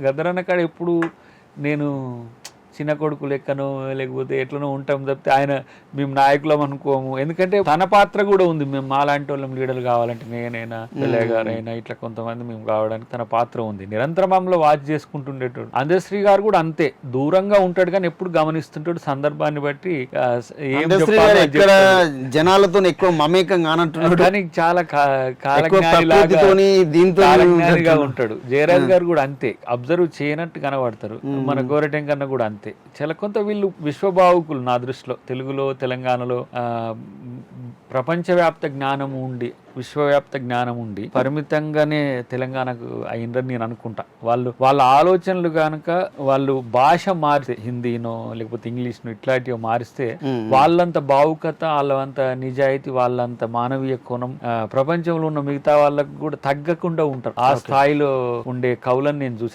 గద్దరన్న కాడ ఎప్పుడు నేను చిన్న కొడుకు లెక్కనో లేకపోతే ఎట్లనో ఉంటాం తప్పితే ఆయన మేము నాయకులం అనుకోము. ఎందుకంటే తన పాత్ర కూడా ఉంది. మేము మాలాంటి వాళ్ళం లీడర్ కావాలంటే నేనైనా పెళ్ళయ్య గారైనా ఇట్లా కొంతమంది మేము కావడానికి తన పాత్ర ఉంది. నిరంతరం మమ్మల్ని వాచ్ చేసుకుంటుండేటోడు. అందశ్రీ గారు కూడా అంతే, దూరంగా ఉంటాడు కానీ ఎప్పుడు గమనిస్తుంటాడు, సందర్భాన్ని బట్టి ఏం చెప్పాలో ఇక్కడ జనాలతో ఎక్కువ మమేకం కానట్టున్నాడు కానీ చాలా కాలజ్ఞానిగా ఉంటాడు. జయరాజ్ గారు కూడా అంతే, అబ్జర్వ్ చేయనట్టు కనబడతారు. మన గోరటెంకన్న కూడా అంతే. చాలా కొంత వీళ్ళు విశ్వభావుకులు నా దృష్టిలో. తెలుగులో తెలంగాణలో ప్రపంచవ్యాప్త జ్ఞానం ఉండి విశ్వవ్యాప్త జ్ఞానం ఉండి పరిమితంగానే తెలంగాణకు అయిందని నేను అనుకుంటా. వాళ్ళ ఆలోచనలు కనుక వాళ్ళు భాష మారితే, హిందీనో లేకపోతే ఇంగ్లీష్నో ఇట్లాంటివి మారిస్తే వాళ్ళంత భావుకత, వాళ్ళంత నిజాయితీ, వాళ్ళంత మానవీయ కోణం ప్రపంచంలో ఉన్న మిగతా వాళ్ళకు కూడా తగ్గకుండా ఉంటారు. ఆ స్థాయిలో ఉండే కవులను నేను చూసాను.